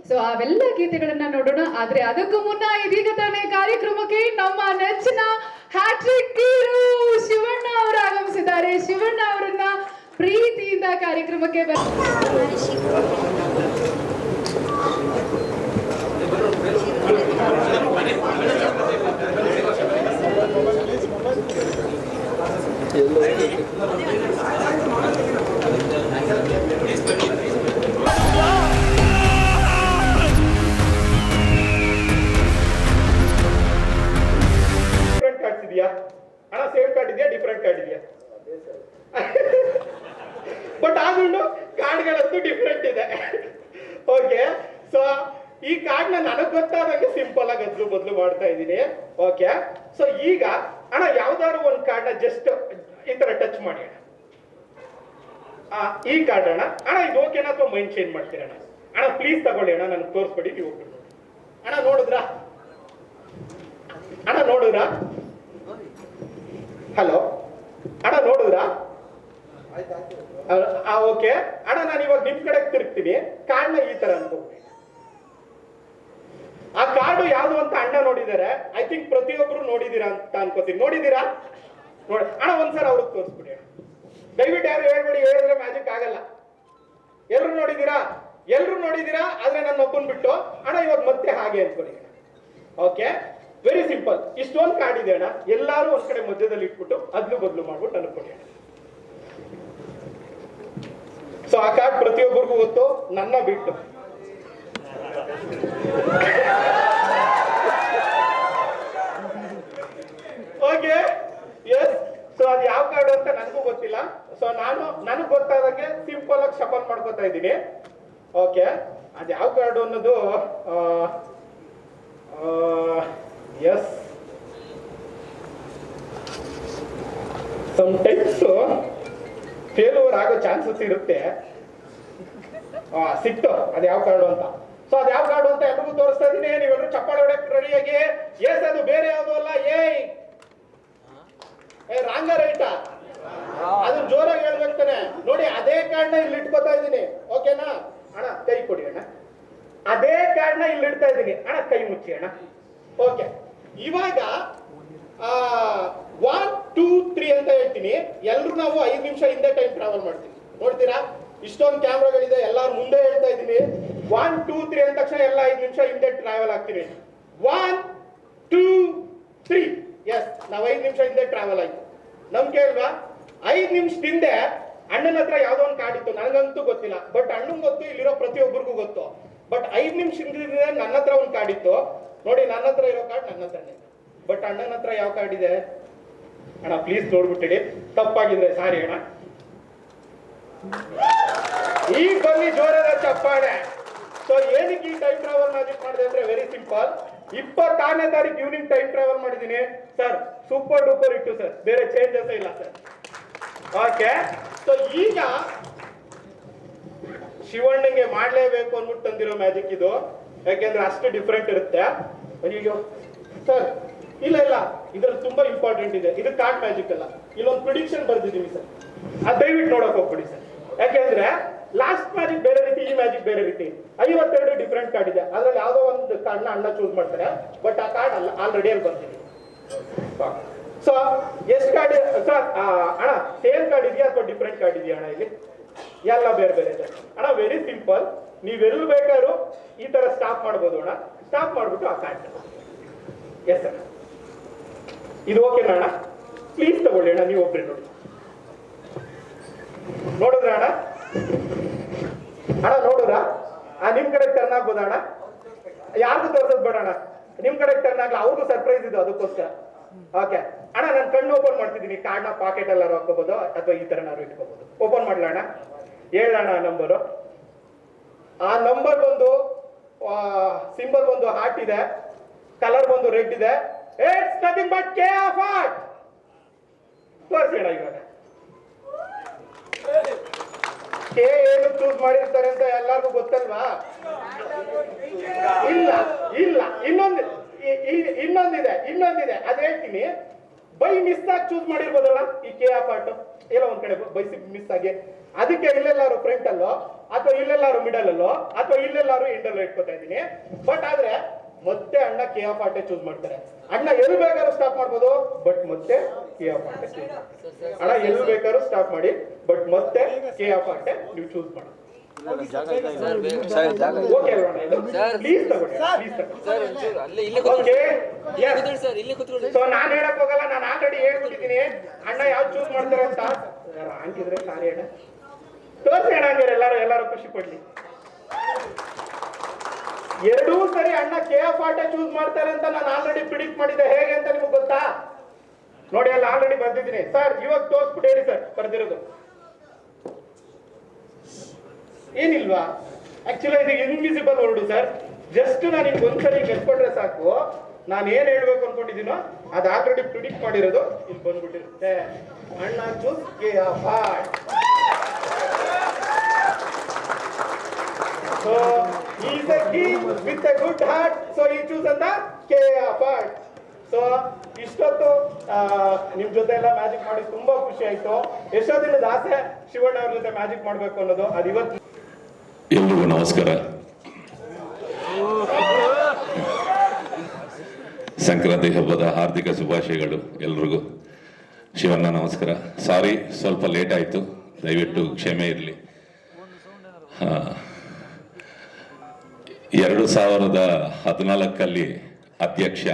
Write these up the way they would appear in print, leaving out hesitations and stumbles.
So ಅವೆಲ್ಲ ಗೀತೆಗಳನ್ನ ನೋಡೋಣ. ಆದ್ರೆ ಅದಕ್ಕೂ ಮುನ್ನ ಇದೀಗ ತಾನೇ ಕಾರ್ಯಕ್ರಮಕ್ಕೆ ನಮ್ಮ ನೆಚ್ಚಿನ ಹ್ಯಾಟ್ರಿಕ್ ಹೀರೋ ಶಿವಣ್ಣ ಅವರು ಆಗಮಿಸಿದ್ದಾರೆ. ಶಿವಣ್ಣ ಅವರನ್ನ ಪ್ರೀತಿಯಿಂದ ಕಾರ್ಯಕ್ರಮಕ್ಕೆ ಹಣ ಸೇವ್ ಕಾರ್ಡ್ ಇದೆಯಾ, ಡಿಫರೆಂಟ್ ಕಾರ್ಡ್ ಇದೆಯಾ? ಬಟ್ ಆದ್ರೂ ಕಾರ್ಡ್ಗಳಂತೂ ಡಿಫರೆಂಟ್ ಇದೆ. ಓಕೆ, ಸೊ ಈ ಕಾರ್ಡ್ ನನಗ್ ಗೊತ್ತಾದಂಗೆ ಸಿಂಪಲ್ ಆಗಿ ಅದ್ಲು ಬದಲು ಮಾಡ್ತಾ ಇದ್ದೀನಿ. ಓಕೆ, ಸೊ ಈಗ ಅಣ್ಣ ಯಾವ್ದಾದ್ರು ಒಂದು ಕಾರ್ಡ್ ನ ಜಸ್ಟ್ ಈ ತರ ಟಚ್ ಮಾಡಿ ಅಣ್ಣ. ಈ ಕಾರ್ಡ್ ಅಣ್ಣ ಇದು ಓಕೆನಾ ಅಥವಾ ಮೈಂಡ್ ಚೇಂಜ್ ಮಾಡ್ತೀರಣ್ಣ? ಅಣ್ಣ ಪ್ಲೀಸ್ ತಗೊಳ್ಳಿ ಅಣ್ಣ, ನನಗೆ ತೋರಿಸ್ಬೇಡಿ. ನೀವು ಅಣ್ಣ ನೋಡಿದ್ರಾ? ಅಣ್ಣ ನೋಡಿದ್ರಾ? ಹಲೋ ಅಣ್ಣ ನೋಡಿದ್ರಾ? ಓಕೆ ಅಣ್ಣ, ನಾನು ಇವಾಗ ನಿಮ್ ಕಡೆ ತಿರುಗ್ತೀನಿ. ಕಾರ್ಡ್ನ ಈ ತರ ಅನ್ಕೋತೀನಿ. ಆ ಕಾರ್ಡು ಯಾವ್ದು ಅಂತ ಅಣ್ಣ ನೋಡಿದಾರೆ. ಐ ಥಿಂಕ್ ಪ್ರತಿಯೊಬ್ರು ನೋಡಿದೀರಾ ಅಂತ ಅನ್ಕೋತೀನಿ. ನೋಡಿದೀರಾ? ನೋಡಿ ಅಣ್ಣ, ಒಂದ್ಸಲ ಅವ್ರಿಗೆ ತೋರಿಸ್ಬಿಡಿ ದಯವಿಟ್ಟು. ಯಾರು ಹೇಳ್ಬೇಡಿ, ಹೇಳಿದ್ರೆ ಮ್ಯಾಜಿಕ್ ಆಗಲ್ಲ. ಎಲ್ರು ನೋಡಿದೀರಾ? ಎಲ್ರು ನೋಡಿದೀರಾ? ಆದ್ರೆ ನನ್ನ ಒಬ್ಬನ್ ಬಿಟ್ಟು ಅಣ್ಣ ಇವಾಗ ಮತ್ತೆ ಹಾಗೆ ಅನ್ಕೊಳ್ಳಿ. Okay, very simple. ಇಷ್ಟೊಂದು ಕಾರ್ಡ್ ಇದೆ ಅಣ್ಣ, ಎಲ್ಲಾರು ಒಂದ್ ಕಡೆ ಮಧ್ಯದಲ್ಲಿ ಇಟ್ಬಿಟ್ಟು ಅದ್ಲು ಬದ್ಲು ಮಾಡ್ಬಿಟ್ಟು ಅನ್ಕೊಳ್ಳಿ ಅಣ್ಣ. ಸೊ ಆ ಕಾರ್ಡ್ ಪ್ರತಿಯೊಬ್ಬರಿಗೂ ಗೊತ್ತು, ನನ್ನ ಬಿಟ್ಟು. Okay, S. ಸೊ ಅದು ಯಾವ ಕಾರ್ಡ್ ಅಂತ ನನಗೂ ಗೊತ್ತಿಲ್ಲ. ಸೊ ನನಗ್ ಗೊತ್ತಾದಂಗೆ ಸಿಂಪಲ್ ಆಗಿ ಶಫಲ್ ಮಾಡ್ಕೊತಾ ಇದ್ದೀನಿ. ಓಕೆ, ಅದು ಯಾವ ಕಾರ್ಡ್ ಅನ್ನೋದು ಎಸ್, ಸಮ್ಟೈಮ್ಸ್ ಫೇಲ್ಯೂರ್ ಆಗೋ ಚಾನ್ಸಸ್ ಇರುತ್ತೆ. ಸಿಕ್ತು ಅದು ಯಾವ ಕಾರ್ಡು ಅಂತ. ಸೊ ಅದು ಯಾವ ಕಾರ್ಡು ಅಂತ ಎಲ್ರಿಗೂ ತೋರಿಸ್ತಾ ಇದೀನಿ. ನೀವೆಲ್ಲರೂ ಚಪ್ಪಾಳೆ ಹೊಡಕ್ ರೆಡಿಯಾಗಿ. ಎಸ್, ಅದು ಬೇರೆ ಯಾವುದು ಅಲ್ಲ. ರಾಂಗ ರೈಟಾ? ಅದು ಜೋರಾಗಿ ಹೇಳ್ಬೇಕ್ತಾನೆ. ನೋಡಿ, ಅದೇ ಕಾರ್ಡ್ನ ಇಲ್ಲಿ ಇಟ್ಕೋತಾ ಇದ್ದೀನಿ. ಓಕೆನಾ ಅಣ್ಣ? ಕೈ ಕೊಡಿ ಅಣ್ಣ. ಅದೇ ಕಾರ್ಡ್ನ ಇಲ್ಲಿ ಇಡ್ತಾ ಇದ್ದೀನಿ ಅಣ್ಣ. ಕೈ ಮುಚ್ಚಿ ಅಣ್ಣ. ಓಕೆ, ಇವಾಗ 1 2 3 ಅಂತ ಹೇಳ್ತೀನಿ. ಎಲ್ರು ನಾವು 5 ನಿಮಿಷ ಹಿಂದೆ ಟೈಮ್ ಟ್ರಾವೆಲ್ ಮಾಡ್ತೀವಿ. ನೋಡ್ತೀರಾ? ಇಷ್ಟೊಂದು ಕ್ಯಾಮ್ರಾಗಳಿದೆ, ಎಲ್ಲಾರು ಮುಂದೆ ಹೇಳ್ತಾ ಇದ್ದೀನಿ. 1 2 3 ಅಂದ ತಕ್ಷಣ ಎಲ್ಲ 5 ನಿಮಿಷ ಹಿಂದೆ ಟ್ರಾವೆಲ್ ಆಗ್ತೀವಿ. 1 2 3. ಎಸ್, ನಾವು 5 ನಿಮಿಷ ಹಿಂದೆ ಟ್ರಾವೆಲ್ ಆಯ್ತು. ನಮ್ಗೆ ಅಲ್ವಾ? 5 ನಿಮಿಷದ ಹಿಂದೆ ಅಣ್ಣನ ಹತ್ರ ಯಾವ್ದೋ ಒಂದು ಕಾರ್ಡ್ ಇತ್ತು. ನನಗಂತೂ ಗೊತ್ತಿಲ್ಲ, ಬಟ್ ಅಣ್ಣಂಗೆ ಗೊತ್ತು, ಇಲ್ಲಿರೋ ಪ್ರತಿಯೊಬ್ಬರಿಗೂ ಗೊತ್ತು. ಬಟ್ 5 ನಿಮಿಷ ಹಿಂದೆ ನನ್ನ ಹತ್ರ ಒಂದು ಕಾರ್ಡ್ ಇತ್ತು. ನೋಡಿ, ನನ್ನ ಹತ್ರ ಇರೋ ಕಾರ್ಡ್ ನನ್ನ ಹತ್ರನೇ. ಬಟ್ ಅಣ್ಣನ ಹತ್ರ ಯಾವ ಕಾರ್ಡ್ ಇದೆ ಅಣ್ಣ? ಪ್ಲೀಸ್ ನೋಡ್ಬಿಟ್ಟಿಡಿ. ತಪ್ಪಾಗಿದ್ರೆ ಸಾರಿ ಅಣ್ಣ. ಈಗ ಬನ್ನಿ ಜೋರಾದ ಚಪ್ಪಾಳೆ. ಸೊ ಏನಕ್ಕೆ ಈ ಟೈಮ್ ಟ್ರಾವೆಲ್ ಮ್ಯಾಜಿಕ್ ಮಾಡಿದೆ ಅಂದ್ರೆ ವೆರಿ ಸಿಂಪಲ್. 26ನೇ ತಾರೀಕು ಈವ್ನಿಂಗ್ ಟೈಮ್ ಟ್ರಾವೆಲ್ ಮಾಡಿದ್ದೀನಿ ಸರ್. ಸೂಪರ್ ಡೂಪರ್ ಇಟ್ಟು ಸರ್, ಬೇರೆ ಚೇಂಜಸ್ ಇಲ್ಲ ಸರ್. ಓಕೆ, ಸೊ ಈಗ ಶಿವಣ್ಣಂಗೆ ಮಾಡ್ಲೇಬೇಕು ಅಂದ್ಬಿಟ್ಟು ತಂದಿರೋ ಮ್ಯಾಜಿಕ್ ಇದು. ಯಾಕೆಂದ್ರೆ ಅಷ್ಟು ಡಿಫ್ರೆಂಟ್ ಇರುತ್ತೆ. ಅಯ್ಯೋ ಸರ್, ಇಲ್ಲ ಇಲ್ಲ, ಇದ್ರಲ್ಲಿ ತುಂಬಾ ಇಂಪಾರ್ಟೆಂಟ್ ಇದೆ. ಇದು ಕಾರ್ಡ್ ಮ್ಯಾಜಿಕ್ ಅಲ್ಲ, ಇಲ್ಲೊಂದು ಪ್ರಿಡಿಕ್ಷನ್ ಬರ್ದಿದ್ದೀನಿ ಸರ್. ಅದು ದಯವಿಟ್ಟು ನೋಡಕ್ ಹೋಗ್ಬಿಡಿ ಸರ್. ಯಾಕೆಂದ್ರೆ ಲಾಸ್ಟ್ ಮ್ಯಾಜಿಕ್ ಬೇರೆ ರೀತಿ, ಈ ಮ್ಯಾಜಿಕ್ ಬೇರೆ ರೀತಿ. 52 ಡಿಫ್ರೆಂಟ್ ಕಾರ್ಡ್ ಇದೆ. ಅದ್ರಲ್ಲಿ ಯಾವ್ದೋ ಒಂದು ಕಾರ್ಡ್ನ ಅಣ್ಣ ಚೂಸ್ ಮಾಡ್ತಾರೆ. ಬಟ್ ಆ ಕಾರ್ಡ್ ಅಲ್ಲ, ಆಲ್ರೆಡಿ ಅಲ್ಲಿ ಬರ್ತೀನಿ. ಸೊ ಎಷ್ಟು ಕಾರ್ಡ್ ಸರ್ ಅಣ್ಣ? ಸೇಮ್ ಕಾರ್ಡ್ ಇದೆಯಾ ಅಥವಾ ಡಿಫ್ರೆಂಟ್ ಕಾರ್ಡ್ ಇದೆಯಾ ಅಣ್ಣ? ಇಲ್ಲಿ ಎಲ್ಲ ಬೇರೆ ಬೇರೆ ಇದೆ ಅಣ್ಣ. Very simple. ನೀವೆಲ್ಲ ಬೇಕಾದ್ರೂ ಈ ತರ ಸ್ಟಾಪ್ ಮಾಡ್ಬೋದು ಅಣ್ಣ. ಸ್ಟಾಪ್ ಮಾಡ್ಬಿಟ್ಟು ಆ ಕಾರ್ಡ್. ಎಸ್ ಅಣ್ಣ, ಇದು ಓಕೆನಾ ಅಣ್ಣ? ಪ್ಲೀಸ್ ತಗೊಳ್ಳಿ ಅಣ್ಣ. ನೀವು ಒಬ್ರಿ ನೋಡಿ. ನೋಡಿದ್ರ ಅಣ್ಣ? ಅಣ್ಣ ನೋಡಿದ್ರ? ನಿಮ್ ಕಡೆ ಟರ್ನ್ ಆಗ್ಬೋದ ಅಣ್ಣ? ಯಾರಿಗೂ ತೋರ್ಸೋದ್ ಬೇಡ ಅಣ್ಣ, ನಿಮ್ ಕಡೆ ಟರ್ನ್ ಆಗ್ಲ. ಅವ್ರಿಗೂ ಸರ್ಪ್ರೈಸ್ ಇದು, ಅದಕ್ಕೋಸ್ಕರ. ಓಕೆ ಅಣ್ಣ, ನಾನು ಕಣ್ಣು ಓಪನ್ ಮಾಡ್ತಿದ್ದೀನಿ. ಕಾರ್ಡ್ನ ಪಾಕೆಟ್ ಎಲ್ಲಾರು ಹಾಕೋಬಹುದು ಅಥವಾ ಈ ತರ ನಾರು ಇಟ್ಕೋಬಹುದು. ಓಪನ್ ಮಾಡ್ಲ ಅಣ್ಣ? ಹೇಳಣ್ಣ ನಂಬರು. ಆ ನಂಬರ್ ಒಂದು ಸಿಂಬಲ್ ಒಂದು ಹಾರ್ಟ್ ಇದೆ, ಕಲರ್ ಒಂದು ರೆಡ್ ಇದೆ. It's nothing but K of heart. ತೋರಿಸಿ ಅಣ್ಣ. ಇವಾಗ ಕೆ ಏನು ಚೂಸ್ ಮಾಡಿರ್ತಾರೆ ಅಂತ ಎಲ್ಲರಿಗೂ ಗೊತ್ತಲ್ವಾ? ಇಲ್ಲ ಇಲ್ಲ, ಇನ್ನೊಂದಿದೆ. ಅದ್ ಹೇಳ್ತೀನಿ. ಬೈ ಮಿಸ್ ಆಗಿ ಚೂಸ್ ಮಾಡಿರ್ಬೋದಲ್ಲ ಈ ಕೆ ಆ ಪಾರ್ಟ್, ಎಲ್ಲ ಒಂದ್ ಕಡೆ ಬೈಸಿ ಮಿಸ್ ಆಗಿ, ಅದಕ್ಕೆ ಇಲ್ಲೆಲ್ಲಾರು ಫ್ರಂಟ್ ಅಲ್ಲೋ ಅಥವಾ ಇಲ್ಲೆಲ್ಲಾರು ಮಿಡಲ್ ಅಲ್ಲೋ ಅಥವಾ ಇಲ್ಲೆಲ್ಲಾರು ಎಂಡಲ್ಲೋ ಇಟ್ಕೋತಾ ಇದ್ದೀನಿ. ಬಟ್ ಆದ್ರೆ ಮತ್ತೆ ಅಣ್ಣ ಕೆ ಆ ಪಾರ್ಟೆ ಚೂಸ್ ಮಾಡ್ತಾರೆ. ಅಣ್ಣ ಎಲ್ಲಿ ಬೇಕಾದ್ರೂ ಸ್ಟಾಪ್ ಮಾಡ್ಬೋದು, ಬಟ್ ಮತ್ತೆ ಕೆ ಆ ಪಾರ್ಟೆ ಚೂಸ್ ಮಾಡಿ. ಅಣ್ಣ ಎಲ್ಲಿ ಬೇಕಾದ್ರೂ ಸ್ಟಾಪ್ ಮಾಡಿ, ಬಟ್ ಮತ್ತೆ ಕೆ ಆ ಪಾರ್ಟೆ ನೀವು ಚೂಸ್ ಮಾಡಿ. ಓಕೆ ಅಲ್ವಾ ಇದು? ಪ್ಲೀಸ್ ತಗೊಳ್ಳಿ, ಪ್ಲೀಸ್ ತಗೊಳ್ಳಿ. ಓಕೆ, ಸೊ ನಾನು ಹೇಳಕ್ ಹೋಗಲ್ಲ, ನಾನು ಆಲ್ರೆಡಿ ಹೇಳ್ಬಿಟ್ಟಿದ್ದೀನಿ ಅಣ್ಣ ಯಾವ್ದು ಚೂಸ್ ಮಾಡ್ತಾರೆ ಅಂತ. ಹಂಗಿದ್ರೆ ಸಾರಿ ಅಣ್ಣ, ತೋರಿಸಿ ಅಣ್ಣ, ಹಂಗಾರೆ ಎಲ್ಲಾರು ಖುಷಿ ಪಡ್ಲಿ. ಎರಡೂ ಸರಿ ಅಣ್ಣ ಕೆ ಆ ಪಾರ್ಟೆ ಚೂಸ್ ಮಾಡ್ತಾರೆ ಅಂತ ನಾನು ಆಲ್ರೆಡಿ ಪ್ರಿಡಿಕ್ಟ್ ಮಾಡಿದ್ದೆ. ಹೇಗೆ ಅಂತ ನಿಮ್ಗೆ ಗೊತ್ತಾ? ನೋಡಿ, ಅಲ್ಲಿ ಆಲ್ರೆಡಿ ಬರ್ದಿದ್ದೀನಿ ಸರ್. ಇವಾಗ ತೋರಿಸ್ಬಿಟ್ಟು ಹೇಳಿ ಸರ್ ಬರ್ದಿರೋದು. ಏನಿಲ್ವಾ? ಆಕ್ಚುಲಿ ಇದು ಇನ್ವಿಸಿಬಲ್ ವರ್ಡ್ ಸರ್. ಜಸ್ಟ್ ನಾನು ನಿಮ್ಗೆ ಒಂದ್ಸರಿ ಗೆದ್ಕೊಂಡ್ರೆ ಸಾಕು, ನಾನು ಏನ್ ಹೇಳ್ಬೇಕು ಅನ್ಕೊಂಡಿದ್ದೀನೋ ಅದು ಆಲ್ರೆಡಿ ಪ್ರಿಡಿಕ್ಟ್ ಮಾಡಿರೋದು ಇಲ್ಲಿ ಬಂದ್ಬಿಟ್ಟಿರುತ್ತೆ. ಅಣ್ಣ ಚೂಸ್ ಕೆ ಆ part. So he is a king with a good heart, so he choose ಅಂತ ಕೆ ಆ ಪಾರ್ಟ್. ಸೊ ಇಷ್ಟೊತ್ತು ನಿಮ್ ಜೊತೆ ಎಲ್ಲ ಮ್ಯಾಜಿಕ್ ಮಾಡಿ ತುಂಬಾ ಖುಷಿ ಆಯ್ತು. ಎಷ್ಟೋ ದಿನದ ಆಸೆ ಶಿವಣ್ಣ ಅವ್ರ ಜೊತೆ ಮ್ಯಾಜಿಕ್ ಮಾಡ್ಬೇಕು ಅನ್ನೋದು, ಅದು ಇವತ್ತು. ಎಲ್ರಿಗೂ ನಮಸ್ಕಾರ. ಸಂಕ್ರಾಂತಿ ಹಬ್ಬದ ಹಾರ್ದಿಕ ಶುಭಾಶಯಗಳು ಎಲ್ರಿಗೂ. ಶಿವಣ್ಣ ನಮಸ್ಕಾರ. ಸಾರಿ, ಸ್ವಲ್ಪ ಲೇಟ್ ಆಯಿತು, ದಯವಿಟ್ಟು ಕ್ಷಮೆ ಇರಲಿ. 2014 ಅಧ್ಯಕ್ಷ,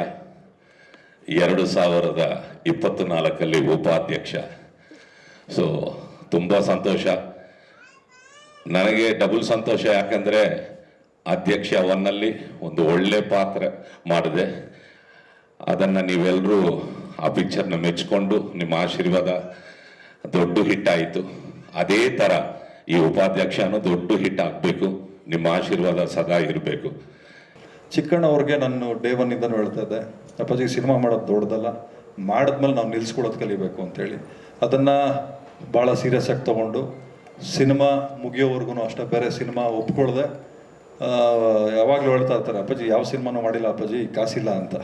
2024 ಉಪಾಧ್ಯಕ್ಷ. ಸೊ ತುಂಬ ಸಂತೋಷ. ನನಗೆ ಡಬಲ್ ಸಂತೋಷ, ಯಾಕಂದರೆ ಅಧ್ಯಕ್ಷ 1ನಲ್ಲಿ ಒಂದು ಒಳ್ಳೆ ಪಾತ್ರ ಮಾಡಿದೆ. ಅದನ್ನು ನೀವೆಲ್ಲರೂ ಆ ಪಿಕ್ಚರ್ನ ಮೆಚ್ಕೊಂಡು ನಿಮ್ಮ ಆಶೀರ್ವಾದ ದೊಡ್ಡ ಹಿಟ್ ಆಯಿತು. ಅದೇ ಥರ ಈ ಉಪಾಧ್ಯಕ್ಷನೂ ದೊಡ್ಡ ಹಿಟ್ ಆಗಬೇಕು. ನಿಮ್ಮ ಆಶೀರ್ವಾದ ಸದಾ ಇರಬೇಕು. ಚಿಕ್ಕಣ್ಣವ್ರಿಗೆ ನಾನು ಡೇ 1ಇಂದನೂ ಹೇಳ್ತಾ ಇದ್ದೆ, ಅಪ್ಪಾಜಿ ಸಿನಿಮಾ ಮಾಡೋದು ದೊಡ್ಡದಲ್ಲ, ಮಾಡಿದ್ಮೇಲೆ ನಾವು ನಿಲ್ಲಿಸ್ಕೊಳ್ಳೋದು ಕಲಿಬೇಕು ಅಂತೇಳಿ. ಅದನ್ನು ಭಾಳ ಸೀರಿಯಸ್ ಆಗಿ ತೊಗೊಂಡು ಸಿನಿಮಾ ಮುಗಿಯೋವರೆಗೂ ಅಷ್ಟೇ ಬೇರೆ ಸಿನಿಮಾ ಒಪ್ಕೊಳ್ದೆ ಯಾವಾಗಲೂ ಹೇಳ್ತಾ ಇರ್ತಾರೆ, ಅಪ್ಪಾಜಿ ಯಾವ ಸಿನಿಮಾನೂ ಮಾಡಿಲ್ಲ ಅಪ್ಪಾಜಿ, ಕಾಸಿಲ್ಲ ಅಂತ.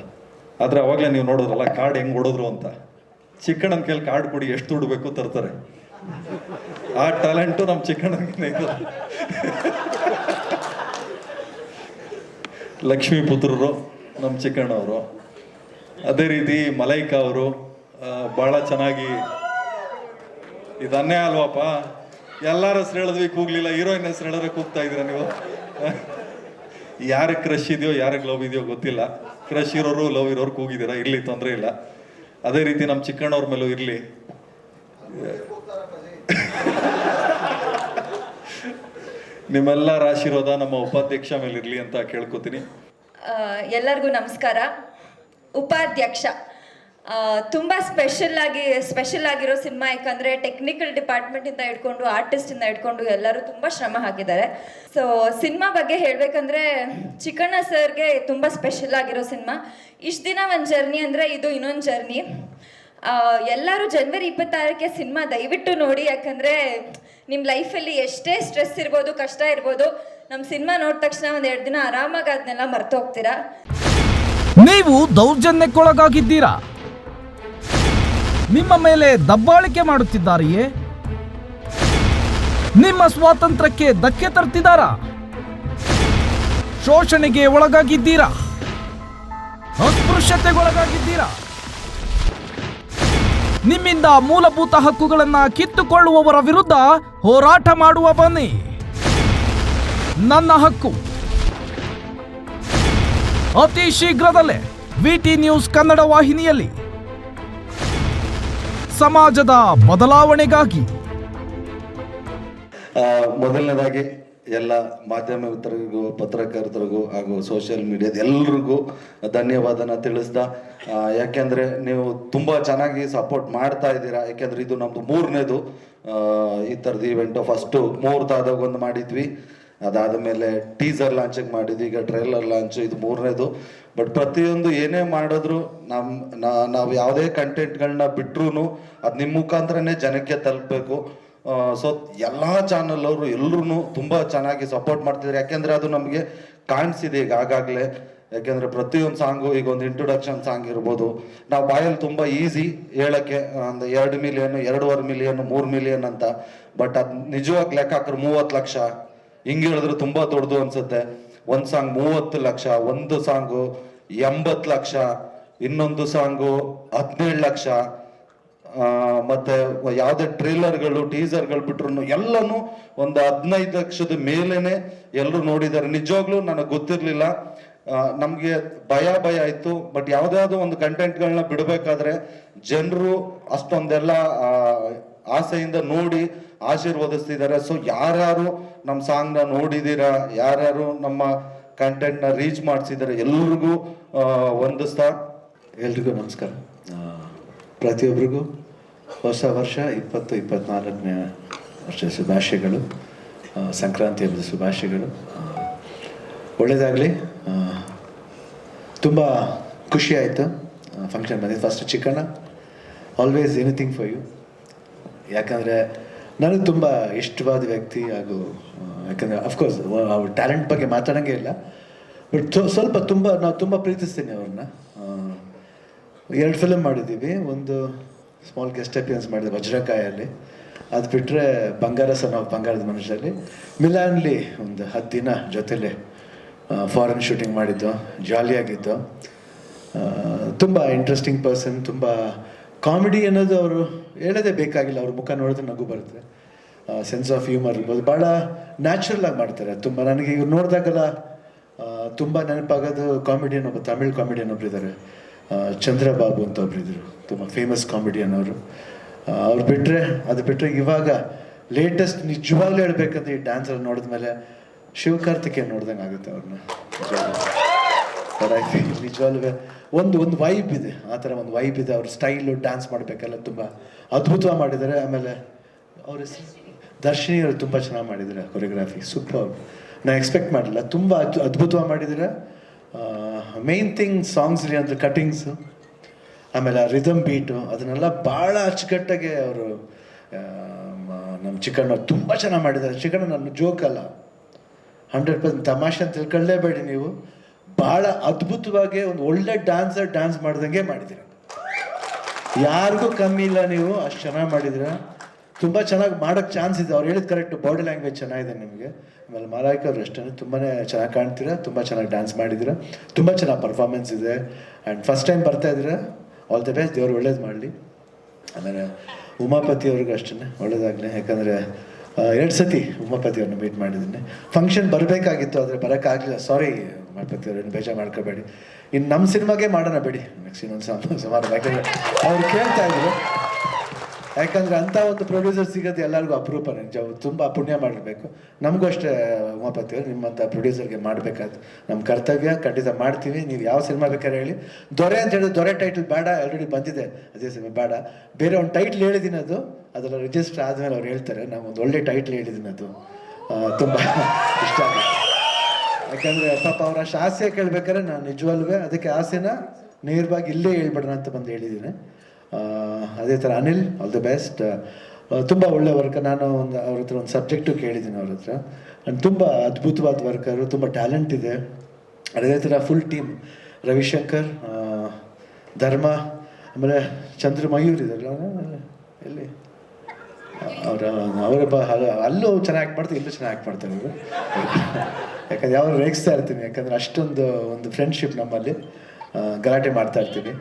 ಆದರೆ ಅವಾಗಲೇ ನೀವು ನೋಡೋದ್ರಲ್ಲ ಕಾರ್ಡ್ ಹೆಂಗೆ ಹೊಡೋದ್ರು ಅಂತ. ಚಿಕ್ಕಣ್ಣನ ಕೈಲಿ ಕಾರ್ಡ್ ಕೊಡಿ, ಎಷ್ಟು ದುಡ್ಡು ಬೇಕು ತರ್ತಾರೆ. ಆ ಟ್ಯಾಲೆಂಟು ನಮ್ಮ ಚಿಕ್ಕಣ್ಣನಿಗೆ ಇದೆ. ಲಕ್ಷ್ಮೀ ಪುತ್ರರು ನಮ್ಮ ಚಿಕ್ಕಣ್ಣವರು, ಅದೇ ರೀತಿ ಮಲೈಕಾ ಅವರು ಭಾಳ ಚೆನ್ನಾಗಿ. ಇದು ಅನ್ಯಾಯ ಅಲ್ವಾಪ, ಎಲ್ಲರ ಹೆಸರು ಹೇಳಿದ್ವಿ ಕೂಗ್ಲಿಲ್ಲ, ಹೀರೋಯಿನ್ ಹೆಸರು ಹೇಳಿದ್ರೆ ಕೂಗ್ತಾ ಇದ್ದೀರಾ ನೀವು. ಯಾರಿಗೆ ಕ್ರಶ್ ಇದೆಯೋ ಯಾರಿಗೆ ಲವ್ ಇದೆಯೋ ಗೊತ್ತಿಲ್ಲ, ಕ್ರಶ್ ಇರೋರು ಲವ್ ಇರೋರು ಕೂಗಿದ್ದೀರಾ, ಇರಲಿ, ತೊಂದರೆ ಇಲ್ಲ. ಅದೇ ರೀತಿ ನಮ್ಮ ಚಿಕ್ಕಣ್ಣವ್ರ ಮೇಲೂ ಇರಲಿ. ನಿಮ್ಮೆಲ್ಲರ ಆಶೀರ್ವಾದ ನಮ್ಮ ಉಪಾಧ್ಯಕ್ಷ ಮೇಲೆ ಇರಲಿ ಅಂತ ಕೇಳ್ಕೊತೀನಿ. ಎಲ್ಲರಿಗೂ ನಮಸ್ಕಾರ. ಉಪಾಧ್ಯಕ್ಷ ತುಂಬ ಸ್ಪೆಷಲ್ ಆಗಿರೋ ಸಿನಿಮಾ, ಯಾಕಂದರೆ ಟೆಕ್ನಿಕಲ್ ಡಿಪಾರ್ಟ್ಮೆಂಟಿಂದ ಹಿಡ್ಕೊಂಡು ಆರ್ಟಿಸ್ಟಿಂದ ಹಿಡ್ಕೊಂಡು ಎಲ್ಲರೂ ತುಂಬ ಶ್ರಮ ಹಾಕಿದ್ದಾರೆ. ಸೊ ಸಿನಿಮಾ ಬಗ್ಗೆ ಹೇಳಬೇಕಂದ್ರೆ ಚಿಕ್ಕಣ್ಣ ಸರ್ಗೆ ತುಂಬ ಸ್ಪೆಷಲ್ ಆಗಿರೋ ಸಿನಿಮಾ. ಇಷ್ಟು ದಿನ ಒಂದು ಜರ್ನಿ ಅಂದರೆ ಇದು ಇನ್ನೊಂದು ಜರ್ನಿ. ಎಲ್ಲರೂ ಜನವರಿ 26ಕ್ಕೆ ಸಿನಿಮಾ ದಯವಿಟ್ಟು ನೋಡಿ, ಯಾಕಂದರೆ ನಿಮ್ಮ ಲೈಫಲ್ಲಿ ಎಷ್ಟೇ ಸ್ಟ್ರೆಸ್ ಇರ್ಬೋದು, ಕಷ್ಟ ಇರ್ಬೋದು, ನಮ್ಮ ಸಿನಿಮಾ ನೋಡಿದ ತಕ್ಷಣ ಒಂದು 2 ದಿನ ಆರಾಮಾಗಿ ಅದನ್ನೆಲ್ಲ ಮರ್ತು ಹೋಗ್ತೀರಾ. ನೀವು ದೌರ್ಜನ್ಯಕ್ಕೊಳಗಾಗಿದ್ದೀರಾ? ನಿಮ್ಮ ಮೇಲೆ ದಬ್ಬಾಳಿಕೆ ಮಾಡುತ್ತಿದ್ದಾರೆಯೇ? ನಿಮ್ಮ ಸ್ವಾತಂತ್ರ್ಯಕ್ಕೆ ಧಕ್ಕೆ ತರ್ತಿದ್ದಾರಾ? ಶೋಷಣೆಗೆ ಒಳಗಾಗಿದ್ದೀರಾ? ಅಸ್ಪೃಶ್ಯತೆಗೊಳಗಾಗಿದ್ದೀರಾ? ನಿಮ್ಮಿಂದ ಮೂಲಭೂತ ಹಕ್ಕುಗಳನ್ನ ಕಿತ್ತುಕೊಳ್ಳುವವರ ವಿರುದ್ಧ ಹೋರಾಟ ಮಾಡುವ ಬನ್ನಿ. ನನ್ನ ಹಕ್ಕು ಅತಿ ಶೀಘ್ರದಲ್ಲೇ ವಿಟಿ ನ್ಯೂಸ್ ಕನ್ನಡ ವಾಹಿನಿಯಲ್ಲಿ. ಸಮಾಜದ ಬದಲಾವಣೆಗಾಗಿ. ಮೊದಲನೇದಾಗಿ ಎಲ್ಲ ಮಾಧ್ಯಮ ಮಿತ್ರರಿಗೂ, ಪತ್ರಕರ್ತರಿಗೂ ಹಾಗೂ ಸೋಷಿಯಲ್ ಮೀಡಿಯಾದ ಎಲ್ರಿಗೂ ಧನ್ಯವಾದನ ತಿಳಿಸ್ದ. ಯಾಕೆಂದರೆ ನೀವು ತುಂಬ ಚೆನ್ನಾಗಿ ಸಪೋರ್ಟ್ ಮಾಡ್ತಾ ಇದ್ದೀರಾ. ಯಾಕೆಂದರೆ ಇದು ನಮ್ಮದು 3ನೇದು ಈ ಥರದ ಇವೆಂಟು. ಫಸ್ಟು ಮುಹೂರ್ತಾದಾಗ ಒಂದು ಮಾಡಿದ್ವಿ, ಅದಾದ ಮೇಲೆ ಟೀಸರ್ ಲಾಂಚಿಂಗ್ ಮಾಡಿದ್ವಿ, ಈಗ ಟ್ರೈಲರ್ ಲಾಂಚು, ಇದು 3ನೇದು. ಬಟ್ ಪ್ರತಿಯೊಂದು ಏನೇ ಮಾಡಿದ್ರು ನಾವು ಯಾವುದೇ ಕಂಟೆಂಟ್ಗಳನ್ನ ಬಿಟ್ರೂ ಅದು ನಿಮ್ಮ ಮುಖಾಂತರನೇ ಜನಕ್ಕೆ ತಲುಪಬೇಕು. ಸೊ ಎಲ್ಲ ಚಾನಲ್ ಅವರು ಎಲ್ಲರೂ ತುಂಬ ಚೆನ್ನಾಗಿ ಸಪೋರ್ಟ್ ಮಾಡ್ತಿದ್ದಾರೆ. ಯಾಕೆಂದರೆ ಅದು ನಮಗೆ ಕಾಣಿಸಿದೆ ಈಗ ಆಗಾಗಲೇ. ಯಾಕೆಂದರೆ ಪ್ರತಿಯೊಂದು ಸಾಂಗು, ಈಗ ಒಂದು ಇಂಟ್ರೊಡಕ್ಷನ್ ಸಾಂಗ್ ಇರ್ಬೋದು, ನಾವು ಬಾಯಲ್ಲಿ ತುಂಬ ಈಸಿ ಹೇಳೋಕ್ಕೆ, ಒಂದು 2 ಮಿಲಿಯನ್, 2.5 ಮಿಲಿಯನ್, 3 ಮಿಲಿಯನ್ ಅಂತ. ಬಟ್ ಅದು ನಿಜವಾಗಿ ಲೆಕ್ಕ ಹಾಕಿದ್ರೆ 30 ಲಕ್ಷ ಹಿಂಗೆ ಹೇಳಿದ್ರೆ ತುಂಬ ದೊಡ್ಡದು ಅನ್ಸುತ್ತೆ. ಒಂದು ಸಾಂಗ್ 30 ಲಕ್ಷ, ಒಂದು ಸಾಂಗು 80 ಲಕ್ಷ, ಇನ್ನೊಂದು ಸಾಂಗು 17 ಲಕ್ಷ. ಮತ್ತೆ ಯಾವುದೇ ಟ್ರೇಲರ್ಗಳು, ಟೀಸರ್ಗಳು ಬಿಟ್ರು ಎಲ್ಲನೂ ಒಂದು 15 ಲಕ್ಷದ ಮೇಲೇನೆ ಎಲ್ಲರೂ ನೋಡಿದ್ದಾರೆ. ನಿಜವಾಗ್ಲೂ ನನಗೆ ಗೊತ್ತಿರಲಿಲ್ಲ, ನಮಗೆ ಭಯ ಆಯಿತು. ಬಟ್ ಯಾವುದಾದ್ರು ಒಂದು ಕಂಟೆಂಟ್ಗಳನ್ನ ಬಿಡಬೇಕಾದ್ರೆ ಜನರು ಅಷ್ಟೊಂದೆಲ್ಲ ಆಸೆಯಿಂದ ನೋಡಿ ಆಶೀರ್ವದಿಸ್ತಿದ್ದಾರೆ. ಸೊ ಯಾರ್ಯಾರು ನಮ್ಮ ಸಾಂಗ್ನ ನೋಡಿದ್ದೀರಾ, ಯಾರ್ಯಾರು ನಮ್ಮ ಕಂಟೆಂಟ್ನ ರೀಚ್ ಮಾಡಿಸಿದ್ದಾರೆ, ಎಲ್ರಿಗೂ ವಂದಿಸ್ತಾ ಎಲ್ರಿಗೂ ನಮಸ್ಕಾರ. ಪ್ರತಿಯೊಬ್ಬರಿಗೂ ಹೊಸ ವರ್ಷ 2024ನೇ ವರ್ಷ ಶುಭಾಶಯಗಳು, ಸಂಕ್ರಾಂತಿ ಹಬ್ಬದ ಶುಭಾಶಯಗಳು. ಒಳ್ಳೆಯದಾಗಲಿ. ತುಂಬ ಖುಷಿ ಆಯಿತು ಫಂಕ್ಷನ್ ಬಂದಿದ್ದು. ಫಸ್ಟ್ ಚಿಕನ, ಆಲ್ವೇಸ್ ಎನಿಥಿಂಗ್ ಫಾರ್ ಯು. ಯಾಕಂದರೆ ನನಗೆ ತುಂಬ ಇಷ್ಟವಾದ ವ್ಯಕ್ತಿ, ಹಾಗೂ ಯಾಕಂದರೆ ಅಫ್ಕೋರ್ಸ್ ಅವ್ರ ಟ್ಯಾಲೆಂಟ್ ಬಗ್ಗೆ ಮಾತಾಡೋಂಗೆ ಇಲ್ಲ, ಬಟ್ ಸ್ವಲ್ಪ ನಾವು ತುಂಬ ಪ್ರೀತಿಸ್ತೀನಿ ಅವ್ರನ್ನ. 2 ಫಿಲಮ್ ಮಾಡಿದ್ದೀವಿ. ಒಂದು ಸ್ಮಾಲ್ ಗೆಸ್ಟ್ ಅಪಿಯನ್ಸ್ ಮಾಡಿದೆ ವಜ್ರಕಾಯಲ್ಲಿ, ಅದು ಬಿಟ್ಟರೆ ಬಂಗಾರ ಸನ್ ಆಫ್ ಬಂಗಾರದ ಮನುಷ್ಯರಲ್ಲಿ, ಮಿಲಾನ್ಲಿ ಒಂದು 10 ದಿನ ಜೊತೆಲೇ ಫಾರಿನ್ ಶೂಟಿಂಗ್ ಮಾಡಿದ್ದು, ಜಾಲಿಯಾಗಿದ್ದು. ತುಂಬ ಇಂಟ್ರೆಸ್ಟಿಂಗ್ ಪರ್ಸನ್. ತುಂಬ ಕಾಮಿಡಿ ಅನ್ನೋದು ಅವರು ಹೇಳೋದೇ ಬೇಕಾಗಿಲ್ಲ, ಅವ್ರ ಮುಖ ನೋಡಿದ್ರೆ ನಗು ಬರುತ್ತೆ. ಸೆನ್ಸ್ ಆಫ್ ಹ್ಯೂಮರ್ ಇರ್ಬೋದು, ಭಾಳ ನ್ಯಾಚುರಲ್ ಆಗಿ ಮಾಡ್ತಾರೆ. ತುಂಬ ನನಗೆ ಇವ್ರು ನೋಡಿದಾಗೆಲ್ಲ ತುಂಬ ನೆನಪಾಗೋದು ಕಾಮಿಡಿಯನ್, ಒಬ್ಬ ತಮಿಳ್ ಕಾಮಿಡಿಯನ್ ಒಬ್ರು ಇದ್ದಾರೆ, ಚಂದ್ರಬಾಬು ಅಂತ ಒಬ್ರು ಇದ್ರು, ತುಂಬ ಫೇಮಸ್ ಕಾಮಿಡಿಯನ್ ಅವರು. ಅವ್ರು ಅದು ಬಿಟ್ಟರೆ ಇವಾಗ ಲೇಟೆಸ್ಟ್ ನಿಜವಾಗ್ಲೂ ಹೇಳ್ಬೇಕಂದ್ರೆ ಈ ಡ್ಯಾನ್ಸರ್ ನೋಡಿದ್ಮೇಲೆ ಶಿವಕಾರ್ತಿಕೇಯನ್ ನೋಡ್ದಂಗೆ ಆಗುತ್ತೆ ಅವ್ರನ್ನ. ನಿಜವಾಗ್ಲೂ ಒಂದು ವೈಬ್ ಇದೆ, ಆ ಥರ ಒಂದು ವೈಬ್ ಇದೆ. ಅವ್ರ ಸ್ಟೈಲು, ಡ್ಯಾನ್ಸ್ ಮಾಡಬೇಕೆಲ್ಲ ತುಂಬ ಅದ್ಭುತವಾಗಿ ಮಾಡಿದ್ದಾರೆ. ಆಮೇಲೆ ಅವ್ರ ದರ್ಶಿನಿ ಅವರು ತುಂಬ ಚೆನ್ನಾಗಿ ಮಾಡಿದ್ದಾರೆ ಕೊರಿಯೋಗ್ರಾಫಿ, ಸೂಪರ್. ನಾನು ಎಕ್ಸ್ಪೆಕ್ಟ್ ಮಾಡಲಿಲ್ಲ, ತುಂಬ ಅದ್ಭುತವಾಗಿ ಮಾಡಿದ್ದಾರೆ. ಮೇನ್ ಥಿಂಗ್ ಸಾಂಗ್ಸ್ ಅಂತ ಕಟಿಂಗ್ಸು, ಆಮೇಲೆ ಆ ರಿದಮ್ ಬೀಟು, ಅದನ್ನೆಲ್ಲ ಭಾಳ ಅಚ್ಚುಕಟ್ಟಾಗಿ ಅವರು ನಮ್ಮ ಚಿಕನ್ ಅವ್ರು ತುಂಬ ಚೆನ್ನಾಗಿ ಮಾಡಿದ್ದಾರೆ. ಚಿಕನ್ ನನ್ನ ಜೋಕ್ ಅಲ್ಲ, 100% ತಮಾಷೆ ಅಂತ ತಿಳ್ಕೊಳ್ಳೇಬೇಡಿ ನೀವು. ಭಾಳ ಅದ್ಭುತವಾಗಿ ಒಂದು ಒಳ್ಳೆ ಡ್ಯಾನ್ಸರ್ ಡ್ಯಾನ್ಸ್ ಮಾಡ್ದಂಗೆ ಮಾಡಿದ್ದೀರ, ಯಾರಿಗೂ ಕಮ್ಮಿ ಇಲ್ಲ. ನೀವು ಅಷ್ಟು ಚೆನ್ನಾಗಿ ಮಾಡಿದ್ದೀರ, ತುಂಬ ಚೆನ್ನಾಗಿ ಮಾಡೋಕ್ಕೆ ಚಾನ್ಸ್ ಇದೆ. ಅವ್ರು ಹೇಳಿದ ಕರೆಕ್ಟ್, ಬಾಡಿ ಲ್ಯಾಂಗ್ವೇಜ್ ಚೆನ್ನಾಗಿದೆ ನಿಮಗೆ. ಆಮೇಲೆ ಮಲಾಯ್ಕ ಅವರು ಅಷ್ಟೇ ತುಂಬ ಚೆನ್ನಾಗಿ ಕಾಣ್ತೀರಾ, ತುಂಬ ಚೆನ್ನಾಗಿ ಡ್ಯಾನ್ಸ್ ಮಾಡಿದ್ದೀರಾ, ತುಂಬ ಚೆನ್ನಾಗಿ ಪರ್ಫಾರ್ಮೆನ್ಸ್ ಇದೆ. ಆ್ಯಂಡ್ ಫಸ್ಟ್ ಟೈಮ್ ಬರ್ತಾ ಇದ್ದೀರಾ, ಆಲ್ ದಿ ಬೆಸ್ಟ್, ದೇವ್ರು ಒಳ್ಳೇದು ಮಾಡಲಿ. ಆಮೇಲೆ ಉಮಾಪತಿ ಅವ್ರಿಗೂ ಅಷ್ಟೇ ಒಳ್ಳೇದಾಗಲಿ. ಯಾಕಂದರೆ 2 ಸತಿ ಉಮಾಪತಿ ಅವ್ರನ್ನ ಮೀಟ್ ಮಾಡಿದ್ದೀನಿ. ಫಂಕ್ಷನ್ ಬರಬೇಕಾಗಿತ್ತು, ಆದರೆ ಬರೋಕ್ಕಾಗಲಿಲ್ಲ. ಸಾರಿ ಉಮಾಪತಿ ಅವ್ರನ್ನ ಬೇಜಾರು ಮಾಡ್ಕೋಬೇಡಿ. ಇನ್ನು ನಮ್ಮ ಸಿನಿಮಾಗೆ ಮಾಡೋಣ ಬಿಡಿ, ನೆಕ್ಸ್ಟ್ ಇನ್ನೊಂದು ಸುಮಾರು. ಯಾಕಂದರೆ ಅವ್ರು ಕೇಳ್ತಾ ಇದ್ರು, ಯಾಕಂದರೆ ಅಂಥ ಒಂದು ಪ್ರೊಡ್ಯೂಸರ್ ಸಿಗೋದು ಎಲ್ಲರಿಗೂ ಅಪರೂಪ. ನಿಜ, ತುಂಬ ಪುಣ್ಯ ಮಾಡಿರಬೇಕು. ನಮಗೂ ಅಷ್ಟೇ ಉಮಾಪತಿ ಅವರು, ನಿಮ್ಮಂಥ ಪ್ರೊಡ್ಯೂಸರ್ಗೆ ಮಾಡಬೇಕಾದ್ರು ನಮ್ಮ ಕರ್ತವ್ಯ. ಖಂಡಿತ ಮಾಡ್ತೀವಿ. ನೀವು ಯಾವ ಸಿನಿಮಾ ಬೇಕಾದ್ರೆ ಹೇಳಿ. ದೊರೆ ಅಂತ ಹೇಳಿದ್ರೆ ದೊರೆ ಟೈಟಲ್ ಬೇಡ, ಆಲ್ರೆಡಿ ಬಂದಿದೆ ಅದೇ ಸಿನಿಮಾ ಬೇಡ. ಬೇರೆ ಒಂದು ಟೈಟ್ಲ್ ಹೇಳಿದ್ದೀನಿ, ಅದೆಲ್ಲ ರಿಜಿಸ್ಟರ್ ಆದಮೇಲೆ ಅವ್ರು ಹೇಳ್ತಾರೆ. ನಾವು ಒಂದು ಒಳ್ಳೆ ಟೈಟ್ಲ್ ಹೇಳಿದ್ದೀನಿ, ಅದು ತುಂಬ ಇಷ್ಟ ಆಗುತ್ತೆ. ಯಾಕಂದರೆ ಪಾಪ ಅವ್ರ ಅಷ್ಟು ಆಸೆ ಕೇಳ್ಬೇಕಾದ್ರೆ ನಾನು ನಿಜವಲ್ವೇ ಅದಕ್ಕೆ ಆಸೆನ ನೇರವಾಗಿ ಇಲ್ಲೇ ಹೇಳ್ಬಿಡೋಣ ಅಂತ ಬಂದು ಹೇಳಿದ್ದೀನಿ. ಅದೇ ಥರ ಅನಿಲ್, ಆಲ್ ದಿ ಬೆಸ್ಟ್. ತುಂಬ ಒಳ್ಳೆ ವರ್ಕ್. ನಾನು ಅವ್ರ ಹತ್ರ ಒಂದು ಸಬ್ಜೆಕ್ಟು ಕೇಳಿದ್ದೀನಿ ಅವ್ರ ಹತ್ರ. ತುಂಬ ಅದ್ಭುತವಾದ ವರ್ಕರು, ತುಂಬ ಟ್ಯಾಲೆಂಟ್ ಇದೆ. ಅದೇ ಥರ ಫುಲ್ ಟೀಮ್, ರವಿಶಂಕರ್, ಧರ್ಮ, ಆಮೇಲೆ ಮಯೂರ್ ಇದಾರಲ್ಲ, ಎಲ್ಲಿ ಅಲ್ಲೂ ಚೆನ್ನಾಗಿ ಆ್ಯಕ್ಟ್ ಮಾಡ್ತಾರೆ, ಇಲ್ಲೂ ಚೆನ್ನಾಗಿ ಆ್ಯಕ್ಟ್ ಮಾಡ್ತಾರೆ ಅವರು. ಯಾಕಂದರೆ ಯಾವಾಗ ರೇಗಿಸ್ತಾ ಇರ್ತೀನಿ, ಯಾಕಂದರೆ ಅಷ್ಟೊಂದು ಒಂದು ಫ್ರೆಂಡ್ಶಿಪ್ ನಮ್ಮಲ್ಲಿ, ಗಲಾಟೆ ಮಾಡ್ತಾ ಇರ್ತೀವಿ.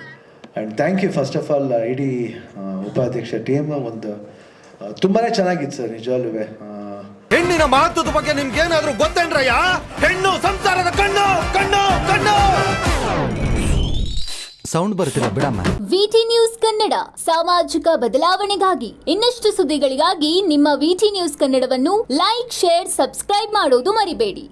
And thank you first of all ಇಡೀ ಉಪಾಧ್ಯಕ್ಷ ಟೀಮ್. ಒಂದು ತುಂಬಾ ಚೆನ್ನಾಗಿತ್ತು ಸರ್, ನಿಜವಾಗ್ಲೂ. ಹೆಣ್ಣಿನ ಮಹತ್ವದ ಬಗ್ಗೆ ನಿಮ್ಗೇನಾದ್ರೂ ಗೊತ್ತೇನ್ರಯ್ಯ? ಹೆಣ್ಣು ಸಂಸಾರದ ಕಣ್ಣು ಕಣ್ಣು ಕಣ್ಣು. ಸೌಂಡ್ ಬರ್ತಿಲ್ಲ ಬಿಡಮ್ಮ. ವಿಟಿ ನ್ಯೂಸ್ ಕನ್ನಡ, ಸಾಮಾಜಿಕ ಬದಲಾವಣೆಗಾಗಿ. ಇನ್ನಷ್ಟು ಸುದ್ದಿಗಳಿಗಾಗಿ ನಿಮ್ಮ ವಿಟಿ ನ್ಯೂಸ್ ಕನ್ನಡವನ್ನು ಲೈಕ್, ಶೇರ್, ಸಬ್ಸ್ಕ್ರೈಬ್ ಮಾಡೋದು ಮರಿಬೇಡಿ.